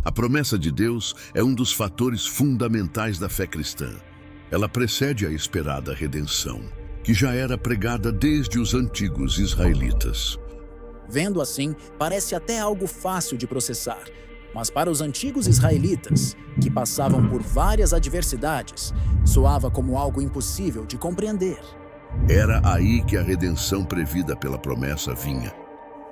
A promessa de Deus é um dos fatores fundamentais da fé cristã. Ela precede a esperada redenção, que já era pregada desde os antigos israelitas. Vendo assim, parece até algo fácil de processar. Mas para os antigos israelitas, que passavam por várias adversidades, soava como algo impossível de compreender. Era aí que a redenção previda pela promessa vinha.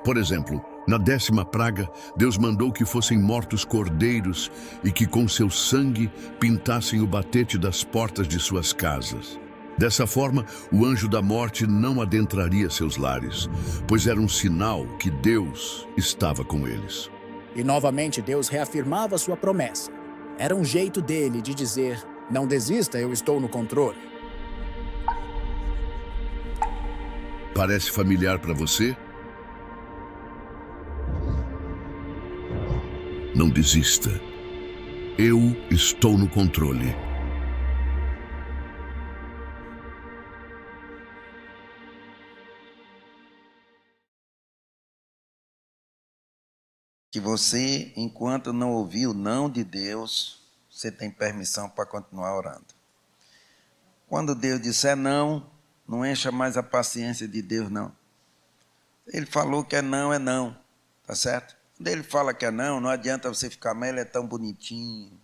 Por exemplo, na 10ª praga, Deus mandou que fossem mortos cordeiros e que com seu sangue pintassem o batente das portas de suas casas. Dessa forma, o anjo da morte não adentraria seus lares, pois era um sinal que Deus estava com eles. E novamente Deus reafirmava sua promessa. Era um jeito dele de dizer: não desista, eu estou no controle. Parece familiar para você? Não desista. Eu estou no controle. Que você, enquanto não ouviu o não de Deus, você tem permissão para continuar orando. Quando Deus disser não, não encha mais a paciência de Deus, não. Ele falou que é não, tá certo? Quando ele fala que é não adianta você ficar, mas ele é tão bonitinho,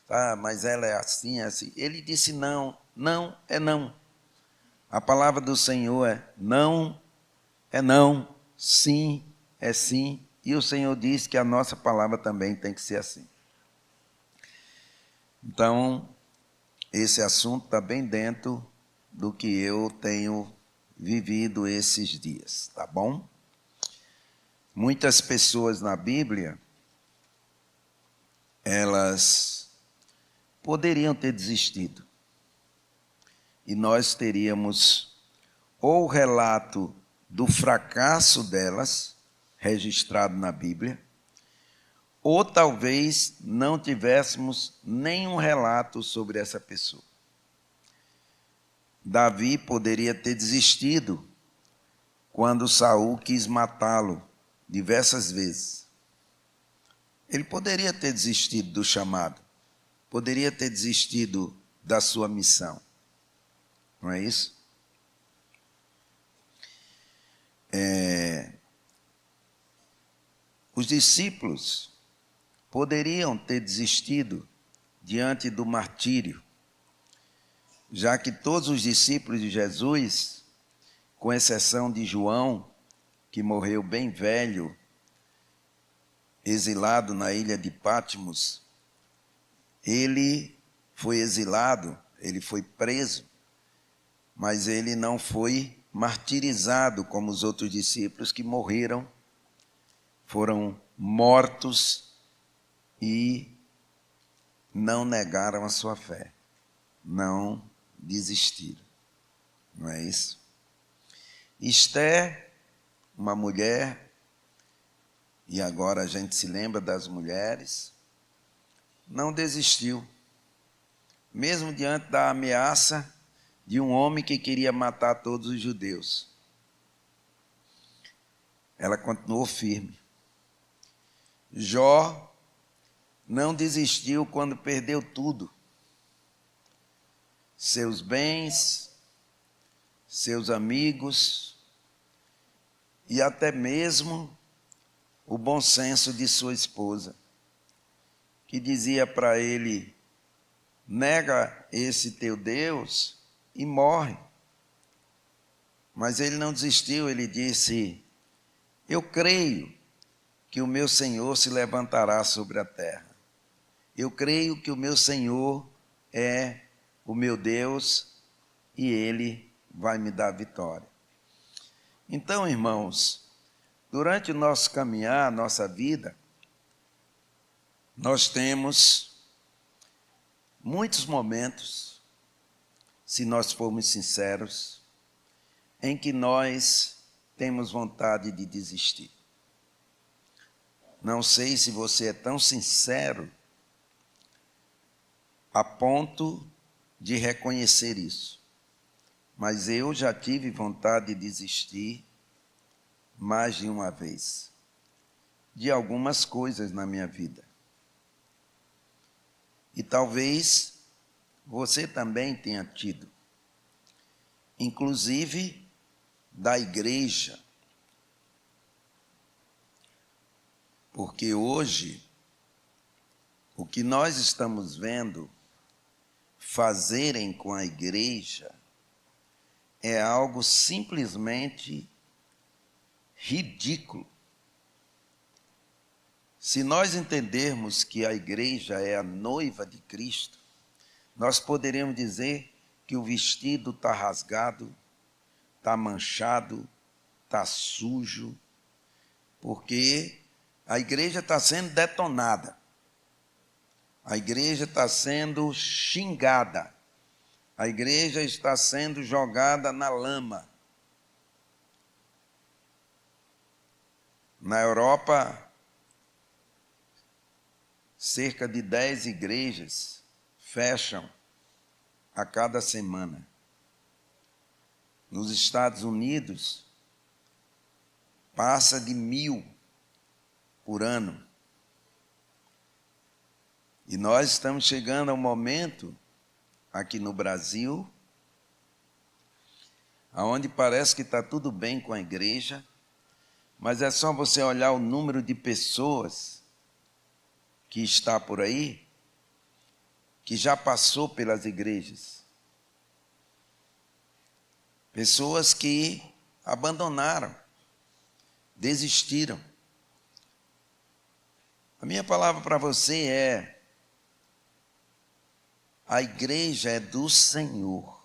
tá? Mas ela é assim, é assim. Ele disse não, não é não. A palavra do Senhor é não, sim é sim. E o Senhor diz que a nossa palavra também tem que ser assim. Então, esse assunto está bem dentro do que eu tenho vivido esses dias, tá bom? Muitas pessoas na Bíblia, elas poderiam ter desistido. E nós teríamos ou o relato do fracasso delas, registrado na Bíblia, ou talvez não tivéssemos nenhum relato sobre essa pessoa. Davi poderia ter desistido quando Saul quis matá-lo diversas vezes. Ele poderia ter desistido do chamado, poderia ter desistido da sua missão. Não é isso? Os discípulos poderiam ter desistido diante do martírio, já que todos os discípulos de Jesus, com exceção de João, que morreu bem velho, exilado na ilha de Patmos, ele foi exilado, ele foi preso, mas ele não foi martirizado como os outros discípulos que morreram, foram mortos e não negaram a sua fé, não desistiram. Não é isso? Esther, uma mulher, e agora a gente se lembra das mulheres, não desistiu, mesmo diante da ameaça de um homem que queria matar todos os judeus. Ela continuou firme. Jó não desistiu quando perdeu tudo. Seus bens, seus amigos e até mesmo o bom senso de sua esposa, que dizia para ele: nega esse teu Deus e morre. Mas ele não desistiu, ele disse: eu creio que o meu Senhor se levantará sobre a terra. Eu creio que o meu Senhor é o meu Deus e Ele vai me dar vitória. Então, irmãos, durante o nosso caminhar, nossa vida, nós temos muitos momentos, se nós formos sinceros, em que nós temos vontade de desistir. Não sei se você é tão sincero a ponto de reconhecer isso, mas eu já tive vontade de desistir mais de uma vez, de algumas coisas na minha vida. E talvez você também tenha tido, inclusive da igreja. Porque hoje, o que nós estamos vendo fazerem com a igreja é algo simplesmente ridículo. Se nós entendermos que a igreja é a noiva de Cristo, nós poderemos dizer que o vestido está rasgado, está manchado, está sujo, porque a igreja está sendo detonada, a igreja está sendo xingada, a igreja está sendo jogada na lama. Na Europa, cerca de 10 igrejas fecham a cada semana. Nos Estados Unidos, passa de 1.000 por ano. E nós estamos chegando ao momento, aqui no Brasil, onde parece que está tudo bem com a igreja, mas é só você olhar o número de pessoas que está por aí, que já passou pelas igrejas. Pessoas que abandonaram, desistiram. A minha palavra para você é: a igreja é do Senhor.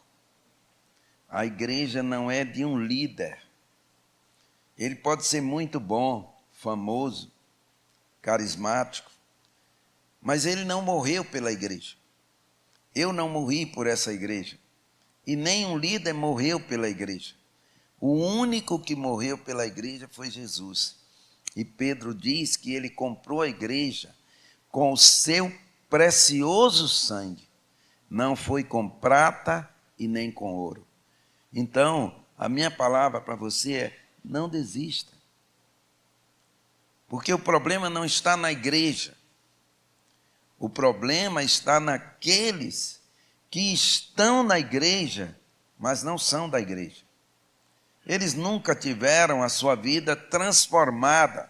A igreja não é de um líder. Ele pode ser muito bom, famoso, carismático, mas ele não morreu pela igreja. Eu não morri por essa igreja. E nem um líder morreu pela igreja. O único que morreu pela igreja foi Jesus. E Pedro diz que ele comprou a igreja com o seu precioso sangue. Não foi com prata e nem com ouro. Então, a minha palavra para você é: não desista. Porque o problema não está na igreja. O problema está naqueles que estão na igreja, mas não são da igreja. Eles nunca tiveram a sua vida transformada.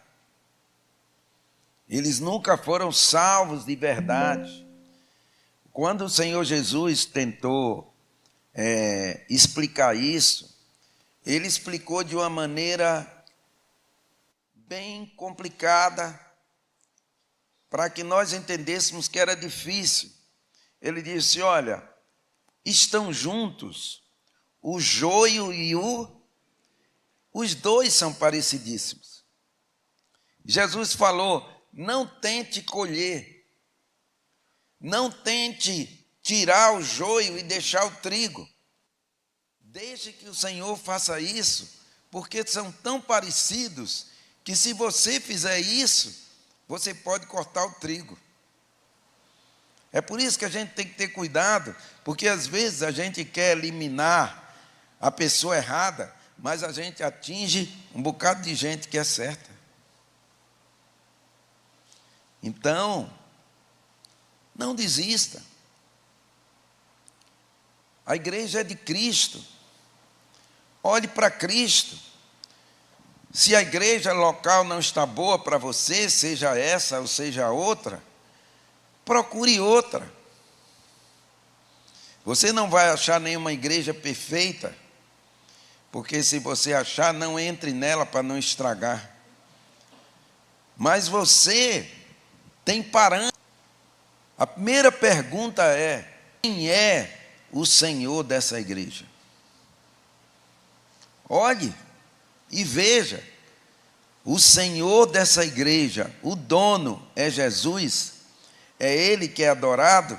Eles nunca foram salvos de verdade. Quando o Senhor Jesus tentou explicar isso, ele explicou de uma maneira bem complicada, para que nós entendêssemos que era difícil. Ele disse: olha, estão juntos o joio e os dois são parecidíssimos. Jesus falou: não tente colher, não tente tirar o joio e deixar o trigo. Deixe que o Senhor faça isso, porque são tão parecidos que, se você fizer isso, você pode cortar o trigo. É por isso que a gente tem que ter cuidado, porque às vezes a gente quer eliminar a pessoa errada, mas a gente atinge um bocado de gente que é certa. Então, não desista. A igreja é de Cristo. Olhe para Cristo. Se a igreja local não está boa para você, seja essa ou seja outra, procure outra. Você não vai achar nenhuma igreja perfeita, porque se você achar, não entre nela para não estragar. Mas você tem parâmetros. A primeira pergunta é: quem é o Senhor dessa igreja? Olhe e veja. O Senhor dessa igreja, o dono, é Jesus. É Ele que é adorado,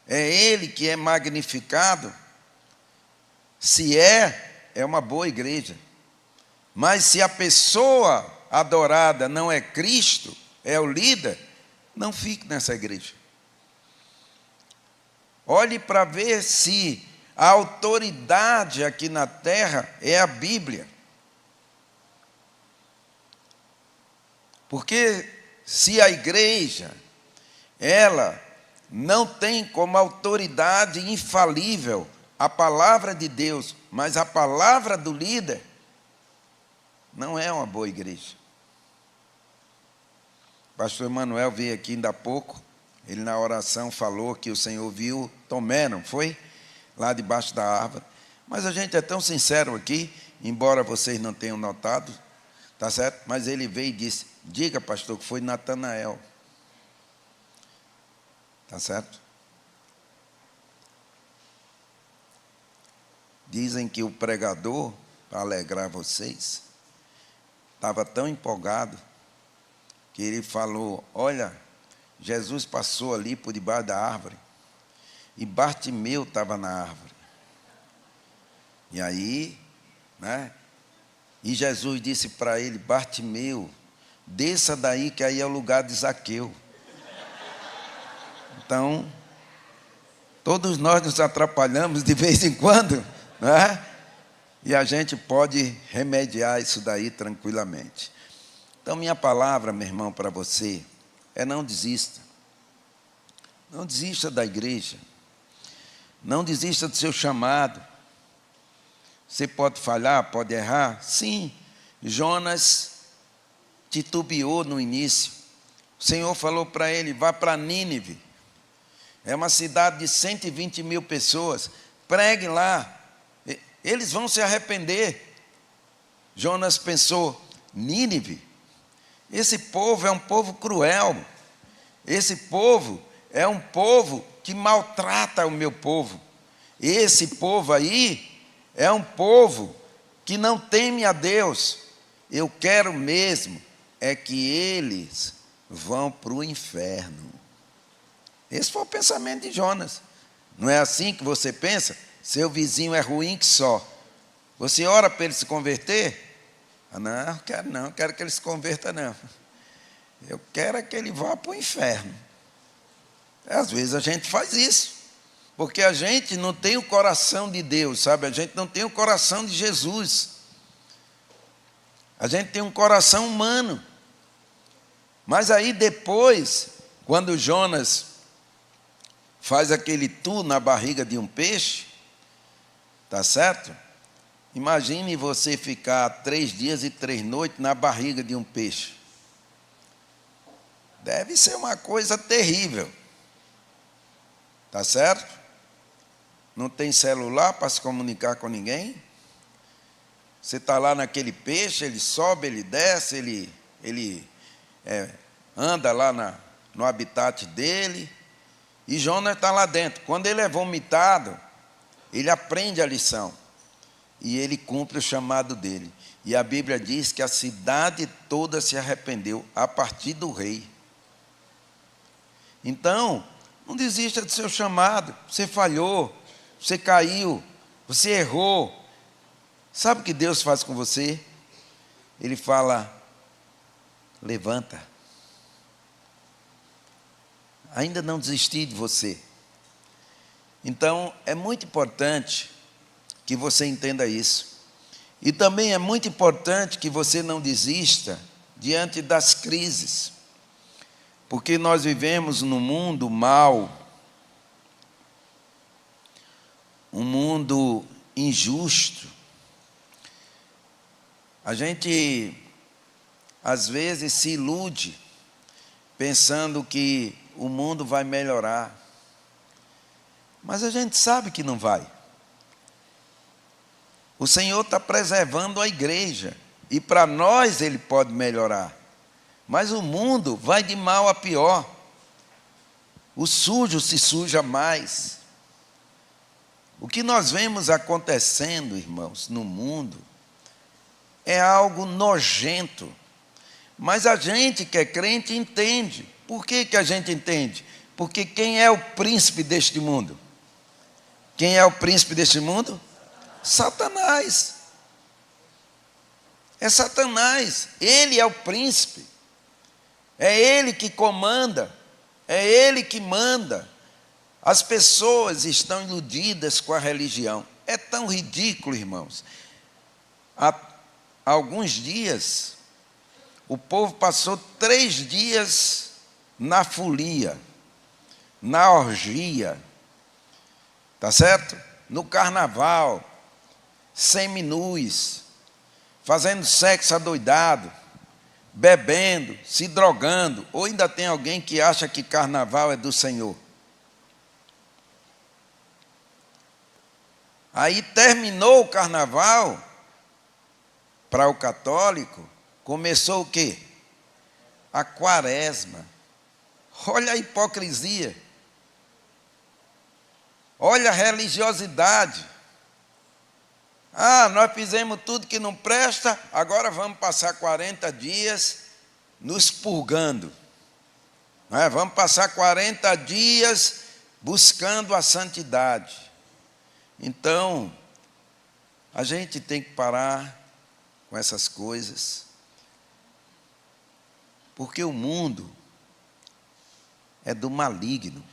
é Ele que é magnificado. Se é uma boa igreja. Mas se a pessoa adorada não é Cristo, é o líder, não fique nessa igreja. Olhe para ver se a autoridade aqui na terra é a Bíblia. Porque se a igreja, ela não tem como autoridade infalível a palavra de Deus, mas a palavra do líder, não é uma boa igreja. O pastor Emanuel veio aqui ainda há pouco, ele na oração falou que o Senhor viu Tomé, não foi? Lá debaixo da árvore. Mas a gente é tão sincero aqui, embora vocês não tenham notado, tá certo? Mas ele veio e disse, diga, pastor, que foi Natanael. Tá certo? Dizem que o pregador, para alegrar vocês, estava tão empolgado que ele falou, olha, Jesus passou ali por debaixo da árvore e Bartimeu estava na árvore. E aí, né? E Jesus disse para ele, Bartimeu, desça daí que aí é o lugar de Zaqueu. Então, todos nós nos atrapalhamos de vez em quando, né? E a gente pode remediar isso daí tranquilamente. Então, minha palavra, meu irmão, para você, é não desista. Não desista da igreja. Não desista do seu chamado. Você pode falhar, pode errar? Sim. Jonas titubeou no início. O Senhor falou para ele, vá para Nínive. É uma cidade de 120 mil pessoas. Pregue lá. Eles vão se arrepender. Jonas pensou, Nínive? Esse povo é um povo cruel. Esse povo é um povo que maltrata o meu povo. Esse povo aí é um povo que não teme a Deus. Eu quero mesmo é que eles vão para o inferno. Esse foi o pensamento de Jonas. Não é assim que você pensa? Seu vizinho é ruim que só. Você ora para ele se converter? Ah, não, quero que ele se converta não. Eu quero é que ele vá para o inferno. Às vezes a gente faz isso. Porque a gente não tem o coração de Deus, sabe? A gente não tem o coração de Jesus. A gente tem um coração humano. Mas aí depois, quando Jonas faz aquele tour na barriga de um peixe, tá certo? Imagine você ficar 3 dias e 3 noites na barriga de um peixe. Deve ser uma coisa terrível. Tá certo? Não tem celular para se comunicar com ninguém. Você está lá naquele peixe, ele sobe, ele desce, ele anda lá no habitat dele. E Jonas está lá dentro. Quando ele é vomitado, ele aprende a lição. E ele cumpre o chamado dele. E a Bíblia diz que a cidade toda se arrependeu, a partir do rei. Então, não desista do seu chamado. Você falhou, você caiu, você errou. Sabe o que Deus faz com você? Ele fala, levanta. Ainda não desisti de você. Então, é muito importante que você entenda isso. E também é muito importante que você não desista diante das crises. Porque nós vivemos num mundo mau, um mundo injusto. A gente, às vezes, se ilude, pensando que o mundo vai melhorar. Mas a gente sabe que não vai. O Senhor está preservando a igreja, e para nós Ele pode melhorar. Mas o mundo vai de mal a pior. O sujo se suja mais. O que nós vemos acontecendo, irmãos, no mundo, é algo nojento. Mas a gente que é crente entende. Por que a gente entende? Porque quem é o príncipe deste mundo? Quem é o príncipe deste mundo? Satanás. É Satanás. Ele é o príncipe. É ele que comanda. É ele que manda. As pessoas estão iludidas com a religião. É tão ridículo, irmãos. Há alguns dias, o povo passou 3 dias na folia, na orgia, tá certo? No carnaval, seminus, fazendo sexo adoidado, bebendo, se drogando, ou ainda tem alguém que acha que carnaval é do Senhor. Aí terminou o carnaval, para o católico, começou o quê? A quaresma. Olha a hipocrisia. Olha a religiosidade. Ah, nós fizemos tudo que não presta, agora vamos passar 40 dias nos purgando. Vamos passar 40 dias buscando a santidade. Então, a gente tem que parar com essas coisas, porque o mundo é do maligno,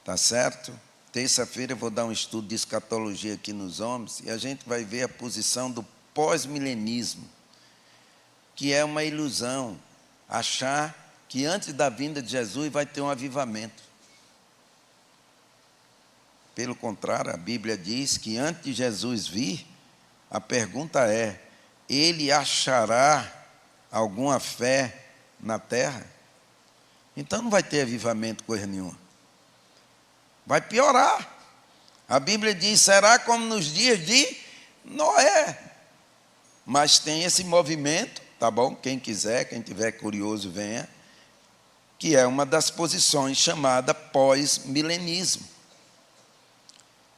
tá certo? Terça-feira eu vou dar um estudo de escatologia aqui nos homens e a gente vai ver a posição do pós-milenismo, que é uma ilusão, achar que antes da vinda de Jesus vai ter um avivamento. Pelo contrário, a Bíblia diz que antes de Jesus vir, a pergunta é: ele achará alguma fé na terra? Então não vai ter avivamento coisa nenhuma. Vai piorar. A Bíblia diz: será como nos dias de Noé. Mas tem esse movimento, tá bom? Quem quiser, quem tiver curioso, venha, que é uma das posições chamada pós-milenismo.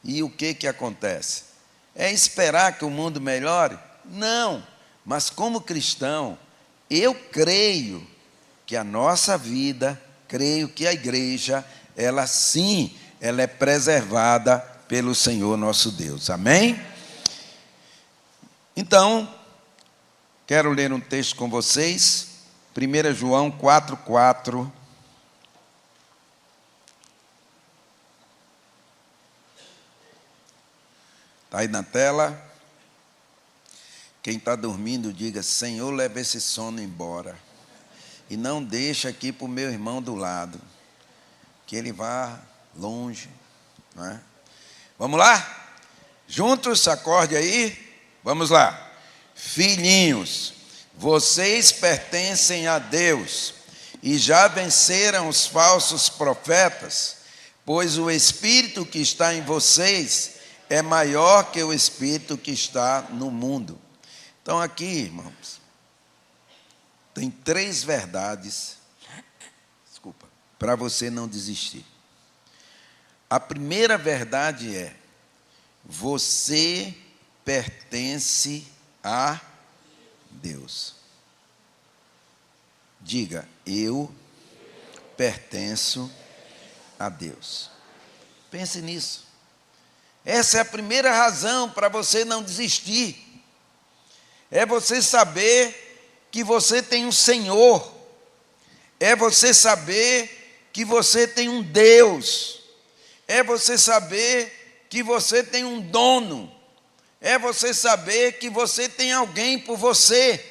E o que acontece? É esperar que o mundo melhore? Não, mas como cristão, eu creio que a nossa vida, creio que a igreja, ela sim, ela é preservada pelo Senhor nosso Deus. Amém? Então, quero ler um texto com vocês, 1 João 4,4. Está aí na tela. Quem está dormindo, diga: Senhor, leva esse sono embora. E não deixa aqui para o meu irmão do lado, que ele vá longe. Não é? Vamos lá? Juntos, acorde aí. Vamos lá. Filhinhos, vocês pertencem a Deus e já venceram os falsos profetas, pois o Espírito que está em vocês é maior que o Espírito que está no mundo. Então aqui, irmãos, tem 3 verdades, para você não desistir. A primeira verdade é: você pertence a Deus. Diga: eu pertenço a Deus. Pense nisso. Essa é a primeira razão para você não desistir. É você saber que você tem um Senhor. É você saber que você tem um Deus. É você saber que você tem um dono. É você saber que você tem alguém por você.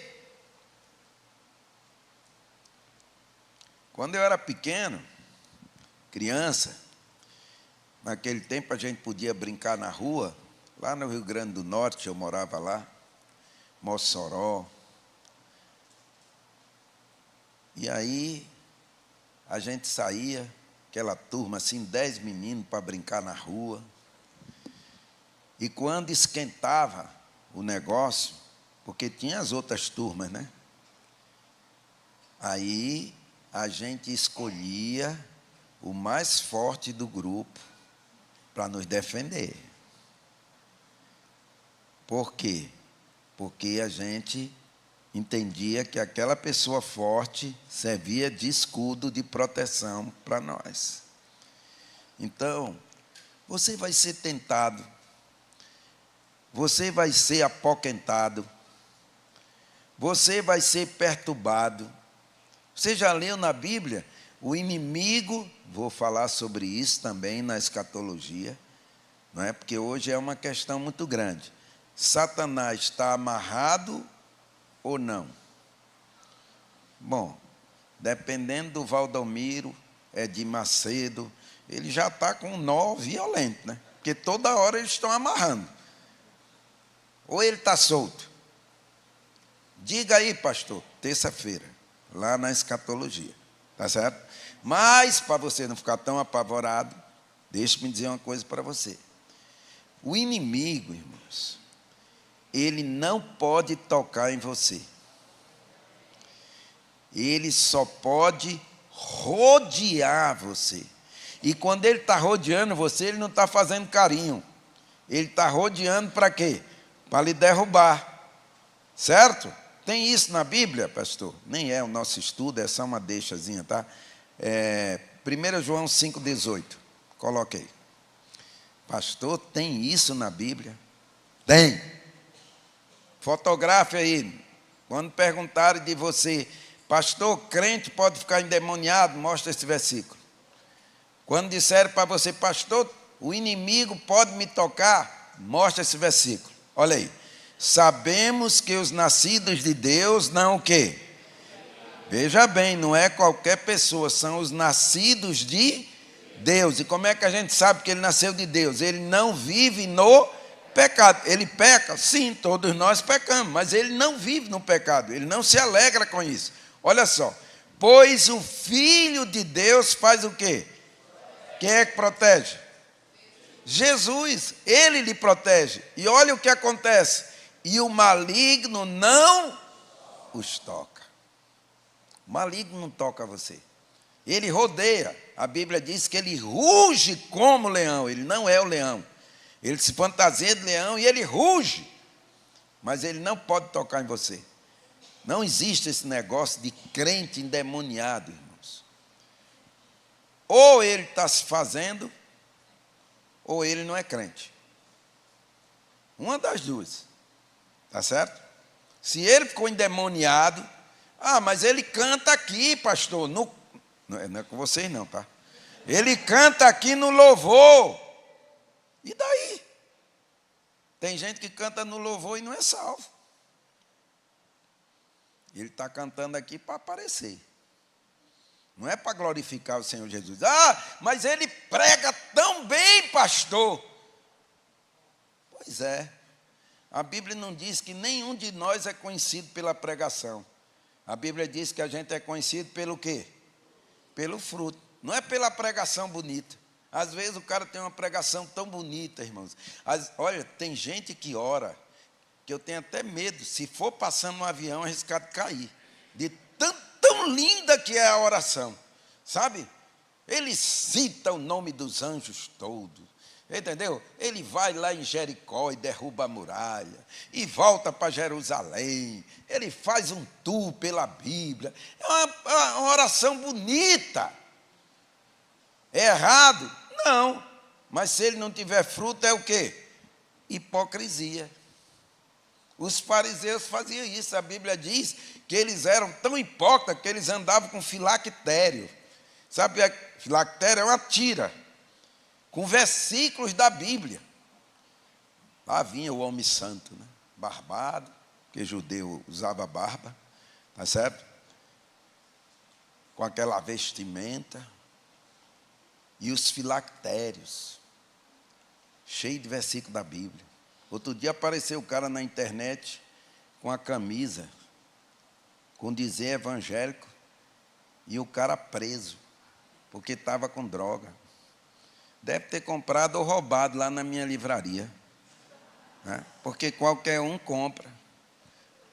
Quando eu era pequeno, criança, naquele tempo a gente podia brincar na rua, lá no Rio Grande do Norte, eu morava lá, Mossoró. E aí a gente saía, aquela turma assim, 10 meninos para brincar na rua. E quando esquentava o negócio, porque tinha as outras turmas, né? Aí a gente escolhia o mais forte do grupo para nos defender. Por quê? Porque a gente entendia que aquela pessoa forte servia de escudo de proteção para nós. Então, você vai ser tentado, você vai ser apoquentado, você vai ser perturbado. Você já leu na Bíblia? O inimigo, vou falar sobre isso também na escatologia, não é? Porque hoje é uma questão muito grande. Satanás está amarrado ou não? Bom, dependendo do Valdomiro, Edir Macedo, ele já está com um nó violento, né? Porque toda hora eles estão amarrando. Ou ele está solto. Diga aí, pastor, terça-feira, lá na escatologia, tá certo? Mas, para você não ficar tão apavorado, deixe-me dizer uma coisa para você. O inimigo, irmãos, ele não pode tocar em você. Ele só pode rodear você. E quando ele está rodeando você, ele não está fazendo carinho. Ele está rodeando para quê? Para lhe derrubar. Certo? Tem isso na Bíblia, pastor? Nem é o nosso estudo, é só uma deixazinha, tá? 1 João 5,18. Coloque aí. Pastor, tem isso na Bíblia? Tem. Fotografe aí. Quando perguntarem de você, pastor, crente pode ficar endemoniado? Mostra esse versículo. Quando disserem para você, pastor, o inimigo pode me tocar? Mostra esse versículo. Olha aí. Sabemos que os nascidos de Deus não o quê? Veja bem, não é qualquer pessoa, são os nascidos de Deus. E como é que a gente sabe que ele nasceu de Deus? Ele não vive no pecado. Ele peca? Sim, todos nós pecamos, mas ele não vive no pecado, ele não se alegra com isso. Olha só, pois o Filho de Deus faz o quê? Quem é que protege? Jesus, ele lhe protege. E olha o que acontece. E o maligno não os toca. O maligno não toca você. Ele rodeia. A Bíblia diz que ele ruge como leão. Ele não é o leão. Ele se fantasia de leão e ele ruge. Mas ele não pode tocar em você. Não existe esse negócio de crente endemoniado, irmãos. Ou ele está se fazendo, ou ele não é crente. Uma das duas. Tá certo? Se ele ficou endemoniado, mas ele canta aqui, pastor. Não é com vocês não, tá? Ele canta aqui no louvor. E daí? Tem gente que canta no louvor e não é salvo. Ele está cantando aqui para aparecer. Não é para glorificar o Senhor Jesus. Mas ele prega tão bem, pastor. Pois é. A Bíblia não diz que nenhum de nós é conhecido pela pregação. A Bíblia diz que a gente é conhecido pelo quê? Pelo fruto. Não é pela pregação bonita. Às vezes o cara tem uma pregação tão bonita, irmãos. Olha, tem gente que ora, que eu tenho até medo, se for passando no avião, arriscado de cair. De tão linda que é a oração. Sabe? Ele cita o nome dos anjos todos. Entendeu? Ele vai lá em Jericó e derruba a muralha, e volta para Jerusalém, ele faz um tour pela Bíblia, é uma oração bonita. É errado? Não, mas se ele não tiver fruto, é o quê? Hipocrisia. Os fariseus faziam isso, a Bíblia diz que eles eram tão hipócritas que eles andavam com filactério. Sabe, filactério é uma tira, com versículos da Bíblia. Lá vinha o homem santo, né? Barbado, porque judeu usava barba, tá certo? Com aquela vestimenta. E os filactérios, cheio de versículos da Bíblia. Outro dia apareceu o cara na internet com a camisa, com dizer evangélico, e o cara preso, porque estava com droga. Deve ter comprado ou roubado lá na minha livraria, né? Porque qualquer um compra.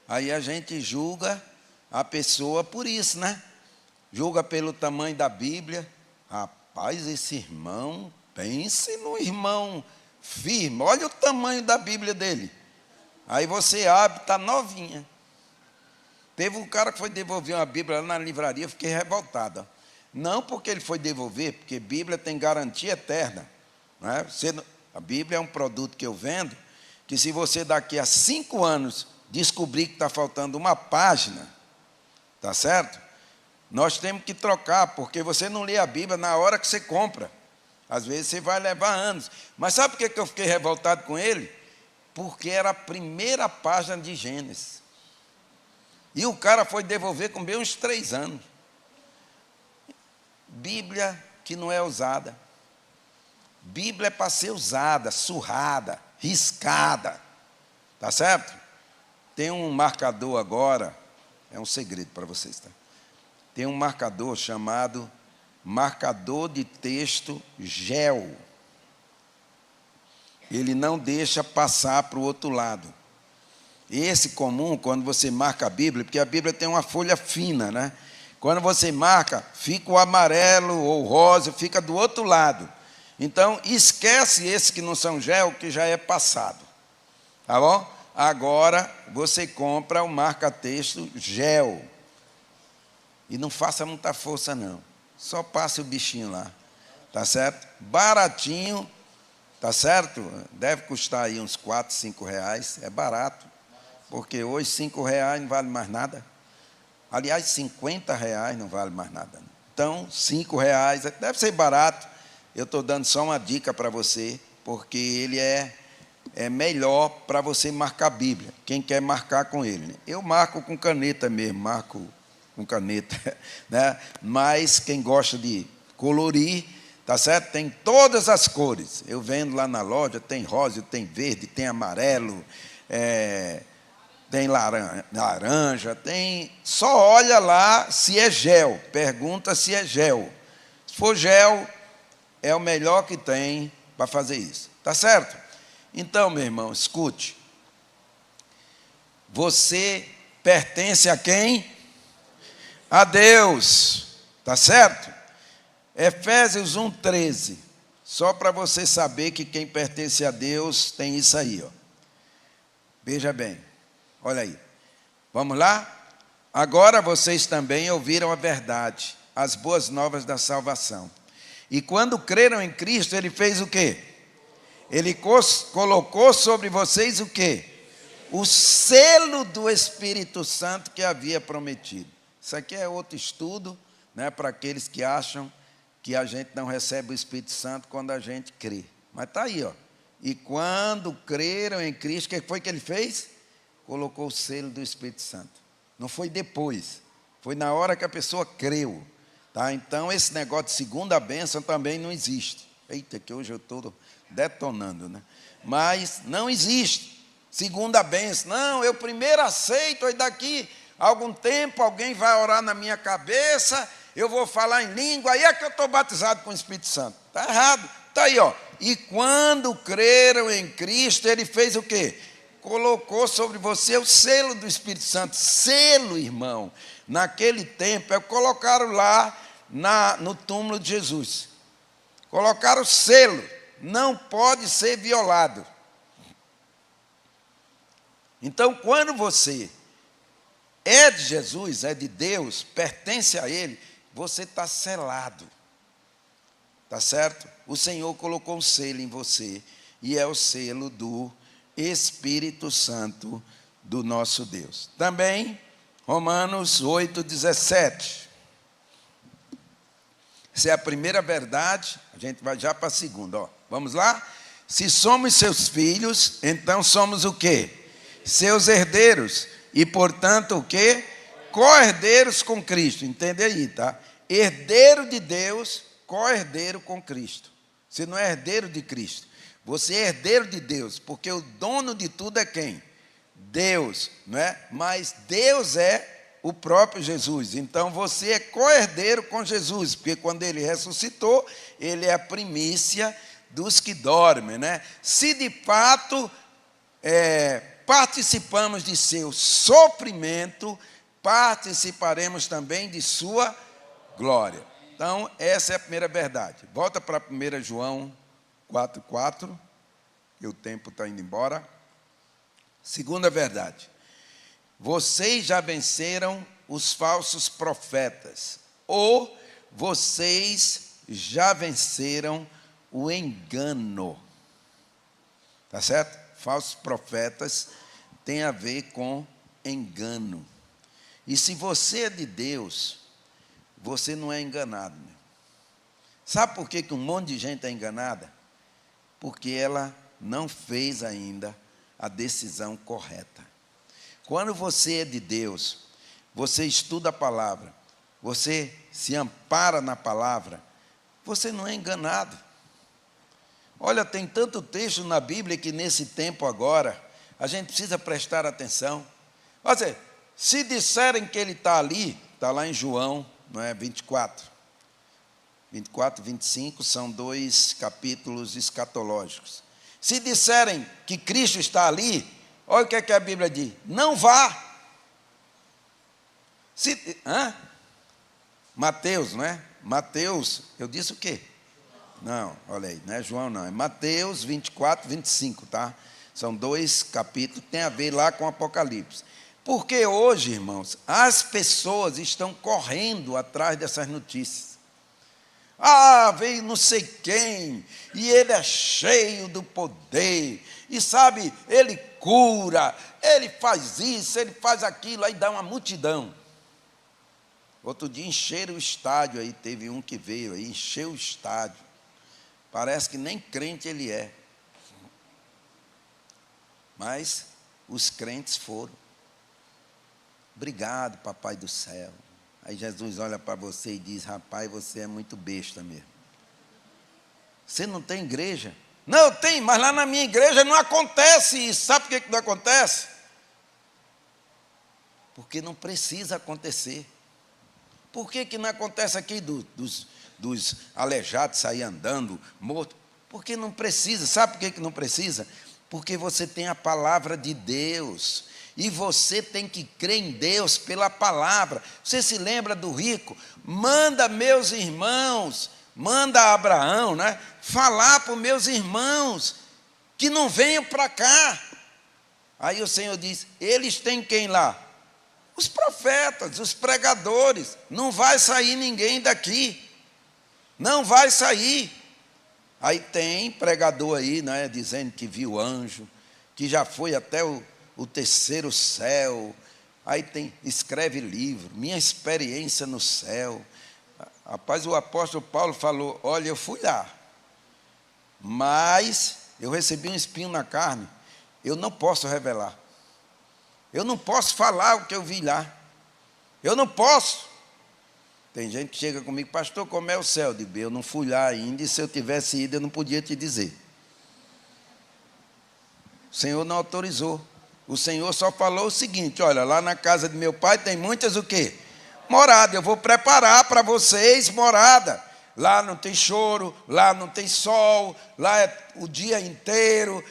Aí a gente julga a pessoa por isso, né? Julga pelo tamanho da Bíblia. Rapaz, esse irmão, pense no irmão firme. Olha o tamanho da Bíblia dele. Aí você abre, está novinha. Teve um cara que foi devolver uma Bíblia lá na livraria, eu fiquei revoltado. Não porque ele foi devolver, porque Bíblia tem garantia eterna. Não é? A Bíblia é um produto que eu vendo, que se você daqui a 5 anos descobrir que está faltando uma página, tá certo? Nós temos que trocar, porque você não lê a Bíblia na hora que você compra. Às vezes você vai levar anos. Mas sabe por que eu fiquei revoltado com ele? Porque era a primeira página de Gênesis. E o cara foi devolver com bem uns 3 anos. Bíblia que não é usada. Bíblia é para ser usada, surrada, riscada. Tá certo? Tem um marcador agora, é um segredo para vocês, tá? Tem um marcador chamado marcador de texto gel. Ele não deixa passar para o outro lado. Esse comum, quando você marca a Bíblia, porque a Bíblia tem uma folha fina, né? Quando você marca, fica o amarelo ou o rosa, fica do outro lado. Então, esquece esses que não são gel, que já é passado. Tá bom? Agora, você compra o marca-texto gel. E não faça muita força, não. Só passe o bichinho lá. Tá certo? Baratinho. Tá certo? Deve custar aí uns 4, 5 reais. É barato. Porque hoje 5 reais não vale mais nada. Aliás, 50 reais não vale mais nada. Então, 5 reais, deve ser barato. Eu estou dando só uma dica para você, porque ele é melhor para você marcar a Bíblia. Quem quer marcar com ele, né? Eu marco com caneta mesmo, marco com caneta, né? Mas quem gosta de colorir, tá certo? Tem todas as cores. Eu vendo lá na loja, tem rosa, tem verde, tem amarelo, tem laranja, tem... Só olha lá se é gel, pergunta se é gel. Se for gel, é o melhor que tem para fazer isso, tá certo? Então, meu irmão, escute. Você pertence a quem? A Deus, tá certo? Efésios 1:13. Só para você saber que quem pertence a Deus tem isso aí, ó. Veja bem, olha aí. Vamos lá? Agora vocês também ouviram a verdade, as boas novas da salvação. E quando creram em Cristo, Ele fez o quê? Ele colocou sobre vocês o quê? O selo do Espírito Santo que havia prometido. Isso aqui é outro estudo, né, para aqueles que acham que a gente não recebe o Espírito Santo quando a gente crê. Mas está aí, ó. E quando creram em Cristo, o que foi que Ele fez? Colocou o selo do Espírito Santo. Não foi depois, foi na hora que a pessoa creu. Tá? Então, esse negócio de segunda bênção também não existe. Eita, que hoje eu estou detonando, né? Mas não existe segunda bênção. Não, eu primeiro aceito, e daqui a algum tempo alguém vai orar na minha cabeça, eu vou falar em língua, aí é que eu estou batizado com o Espírito Santo. Está errado. Está aí, ó. E quando creram em Cristo, Ele fez o quê? Colocou sobre você o selo do Espírito Santo. Selo, irmão. Naquele tempo, colocaram lá no túmulo de Jesus. Colocaram o selo. Não pode ser violado. Então, quando você é de Jesus, é de Deus, pertence a Ele, você está selado. Tá certo? O Senhor colocou um selo em você, e é o selo do Espírito Santo do nosso Deus. Também, Romanos 8:17. Essa é a primeira verdade, a gente vai já para a segunda. Ó. Vamos lá? Se somos seus filhos, então somos o quê? Seus herdeiros. E, portanto, o quê? Co-herdeiros com Cristo. Entende aí, tá? Herdeiro de Deus, co-herdeiro com Cristo. Você não é herdeiro de Cristo. Você é herdeiro de Deus, porque o dono de tudo é quem? Deus, não é? Mas Deus é o próprio Jesus. Então você é co-herdeiro com Jesus, porque quando Ele ressuscitou, Ele é a primícia dos que dormem, né? Se de fato participamos de seu sofrimento, participaremos também de sua glória. Então, essa é a primeira verdade. Volta para 1 João 4:4, que o tempo está indo embora. Segunda verdade. Vocês já venceram os falsos profetas, ou vocês já venceram o engano. Tá certo? Falsos profetas tem a ver com engano. E se você é de Deus, você não é enganado. Né? Sabe por que um monte de gente é enganada? Porque ela não fez ainda a decisão correta. Quando você é de Deus, você estuda a palavra, você se ampara na palavra, você não é enganado. Olha, tem tanto texto na Bíblia que nesse tempo agora, a gente precisa prestar atenção. Olha, se disserem que ele está ali, está lá em João, não é, 24. 24 e 25 são 2 capítulos escatológicos. Se disserem que Cristo está ali, olha o que é que a Bíblia diz: não vá. Mateus, não é? Mateus, eu disse o quê? Não, olha aí, não é João não, é Mateus 24, 25, tá? São 2 capítulos que tem a ver lá com Apocalipse. Porque hoje, irmãos, as pessoas estão correndo atrás dessas notícias. Veio não sei quem, e ele é cheio do poder, e sabe, ele cura, ele faz isso, ele faz aquilo, aí dá uma multidão. Outro dia encheram o estádio aí, teve um que veio aí, encheu o estádio. Parece que nem crente ele é. Mas os crentes foram. Obrigado, papai do céu. Aí Jesus olha para você e diz: rapaz, você é muito besta mesmo. Você não tem igreja? Não, eu tenho, mas lá na minha igreja não acontece isso. Sabe por que não acontece? Porque não precisa acontecer. Por que não acontece aqui dos aleijados sair andando, morto? Porque não precisa. Sabe por que não precisa? Porque você tem a palavra de Deus. E você tem que crer em Deus pela palavra. Você se lembra do rico? Manda meus irmãos, manda Abraão, né? Falar para os meus irmãos que não venham para cá. Aí o Senhor diz: eles têm quem lá? Os profetas, os pregadores. Não vai sair ninguém daqui. Não vai sair. Aí tem pregador aí, né, dizendo que viu anjo, que já foi até o terceiro céu. Aí escreve livro, minha experiência no céu. Rapaz, o apóstolo Paulo falou: olha, eu fui lá, mas eu recebi um espinho na carne, eu não posso revelar, eu não posso falar o que eu vi lá, eu não posso. Tem gente que chega comigo: pastor, como é o céu? Eu digo: eu não fui lá ainda, e se eu tivesse ido eu não podia te dizer. O Senhor não autorizou. O Senhor só falou o seguinte: olha, lá na casa de meu pai tem muitas o quê? Morada. Eu vou preparar para vocês morada. Lá não tem choro, lá não tem sol, lá é o dia inteiro.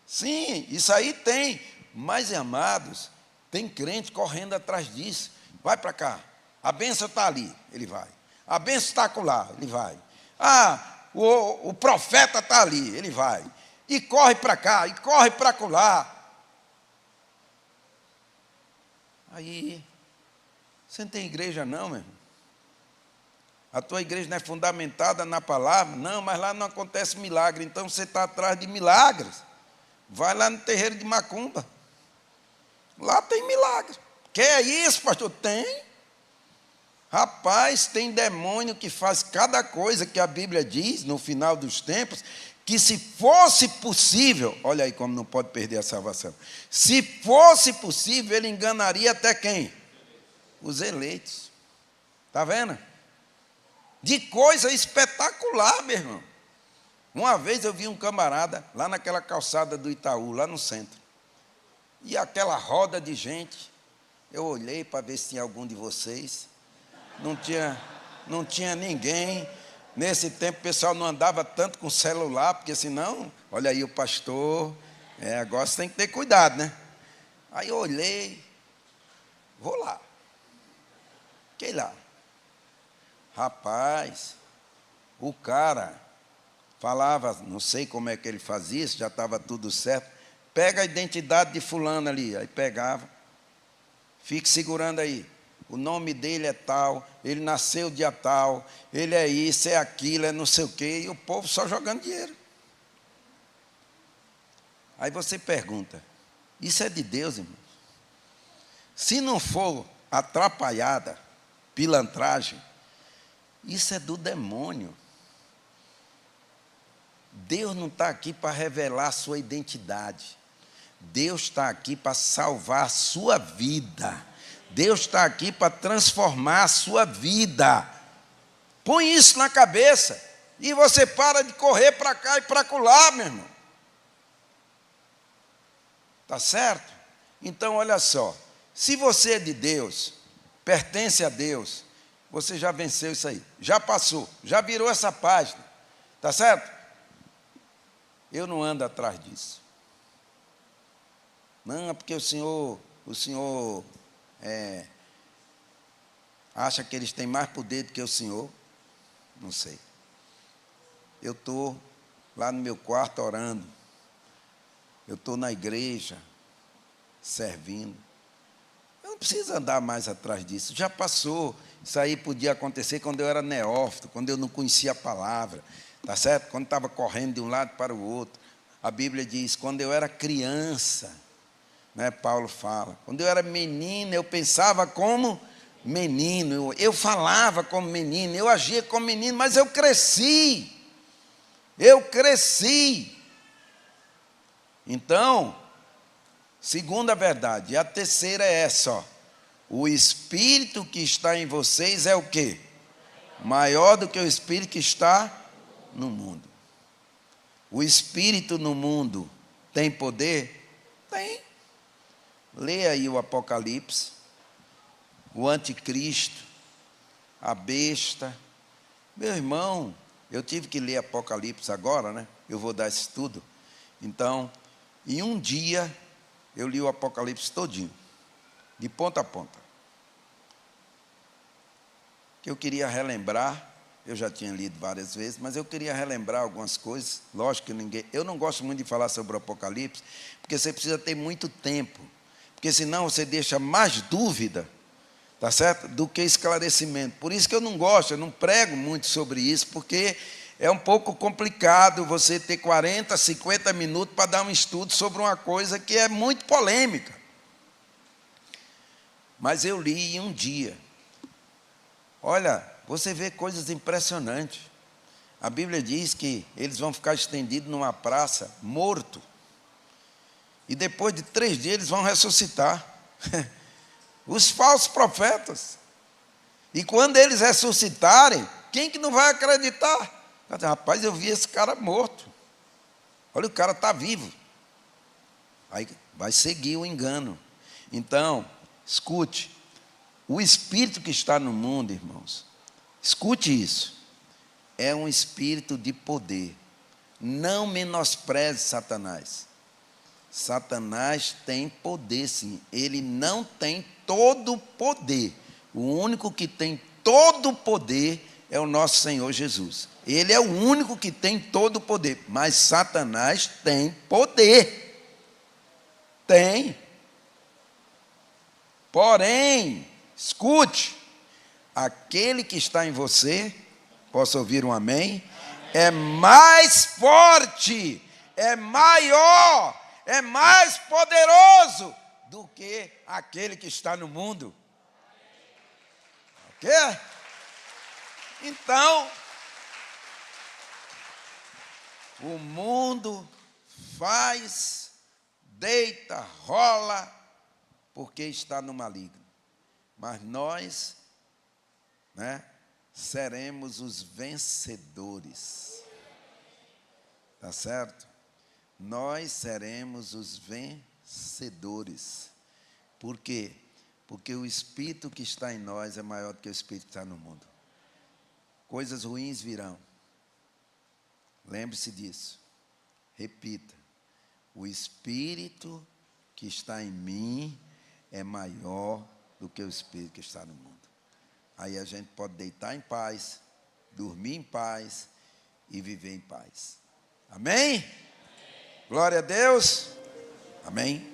Sim, isso aí tem. Mas, amados, tem crente correndo atrás disso. Vai para cá. A bênção está ali, ele vai. A bênção está acolá, ele vai. O profeta está ali, ele vai. E corre para cá, e corre para acolá. Aí, você não tem igreja não, meu irmão? A tua igreja não é fundamentada na palavra? Não, mas lá não acontece milagre, então você está atrás de milagres. Vai lá no terreiro de Macumba. Lá tem milagre. Quer isso, pastor? Tem. Rapaz, tem demônio que faz cada coisa que a Bíblia diz no final dos tempos, que se fosse possível, olha aí como não pode perder a salvação, se fosse possível, ele enganaria até quem? Os eleitos. Está vendo? De coisa espetacular, meu irmão. Uma vez eu vi um camarada lá naquela calçada do Itaú, lá no centro, e aquela roda de gente. Eu olhei para ver se tinha algum de vocês. Não tinha ninguém. Nesse tempo o pessoal não andava tanto com celular, porque senão, olha aí o pastor, agora você tem que ter cuidado, né? Aí eu olhei, vou lá. Fiquei lá. Rapaz, o cara falava, não sei como é que ele fazia isso, já estava tudo certo. Pega a identidade de fulano ali. Aí pegava, fique segurando aí. O nome dele é tal, ele nasceu dia tal, ele é isso, é aquilo, é não sei o quê, e o povo só jogando dinheiro. Aí você pergunta: isso é de Deus, irmão? Se não for atrapalhada, pilantragem, isso é do demônio. Deus não está aqui para revelar a sua identidade. Deus está aqui para salvar a sua vida. Deus está aqui para transformar a sua vida. Põe isso na cabeça. E você para de correr para cá e para acolá, meu irmão. Tá certo? Então, olha só. Se você é de Deus, pertence a Deus, você já venceu isso aí. Já passou, já virou essa página. Tá certo? Eu não ando atrás disso. Não, é porque o senhor acha que eles têm mais poder do que o senhor. Não sei. Eu estou lá no meu quarto orando. Eu estou na igreja, servindo. Eu não preciso andar mais atrás disso. Já passou. Isso aí podia acontecer quando eu era neófito, quando eu não conhecia a palavra. Tá certo? Quando estava correndo de um lado para o outro. A Bíblia diz, quando eu era criança, né, Paulo fala, quando eu era menino, eu pensava como menino, eu falava como menino, eu agia como menino, mas eu cresci. Então, segunda verdade, e a terceira é essa, ó, o Espírito que está em vocês é o quê? Maior do que o Espírito que está no mundo. O Espírito no mundo tem poder? Tem. Leia aí o Apocalipse, o anticristo, a besta. Meu irmão, eu tive que ler Apocalipse agora, né? Eu vou dar esse estudo. Então, em um dia, eu li o Apocalipse todinho, de ponta a ponta. Que eu queria relembrar, eu já tinha lido várias vezes, mas eu queria relembrar algumas coisas. Lógico que eu não gosto muito de falar sobre o Apocalipse, porque você precisa ter muito tempo, porque senão você deixa mais dúvida, tá certo? Do que esclarecimento. Por isso que eu não gosto, eu não prego muito sobre isso, porque é um pouco complicado você ter 40, 50 minutos para dar um estudo sobre uma coisa que é muito polêmica. Mas eu li em um dia. Olha, você vê coisas impressionantes. A Bíblia diz que eles vão ficar estendidos numa praça, morto. E depois de 3 dias eles vão ressuscitar. Os falsos profetas. E quando eles ressuscitarem, quem que não vai acreditar? Rapaz, eu vi esse cara morto. Olha, o cara está vivo. Aí vai seguir o engano. Então, escute. O espírito que está no mundo, irmãos, escute isso, é um espírito de poder. Não menospreze Satanás. Satanás tem poder, sim. Ele não tem todo o poder. O único que tem todo o poder é o nosso Senhor Jesus. Ele é o único que tem todo o poder. Mas Satanás tem poder. Tem. Porém, escute, aquele que está em você, posso ouvir um amém? É mais forte, é maior, é mais poderoso do que aquele que está no mundo. Ok? Então, o mundo faz, deita, rola, porque está no maligno. Mas nós, né, seremos os vencedores. Tá certo? Nós seremos os vencedores. Por quê? Porque o Espírito que está em nós é maior do que o Espírito que está no mundo. Coisas ruins virão. Lembre-se disso. Repita. O Espírito que está em mim é maior do que o Espírito que está no mundo. Aí a gente pode deitar em paz, dormir em paz e viver em paz. Amém? Glória a Deus. Amém.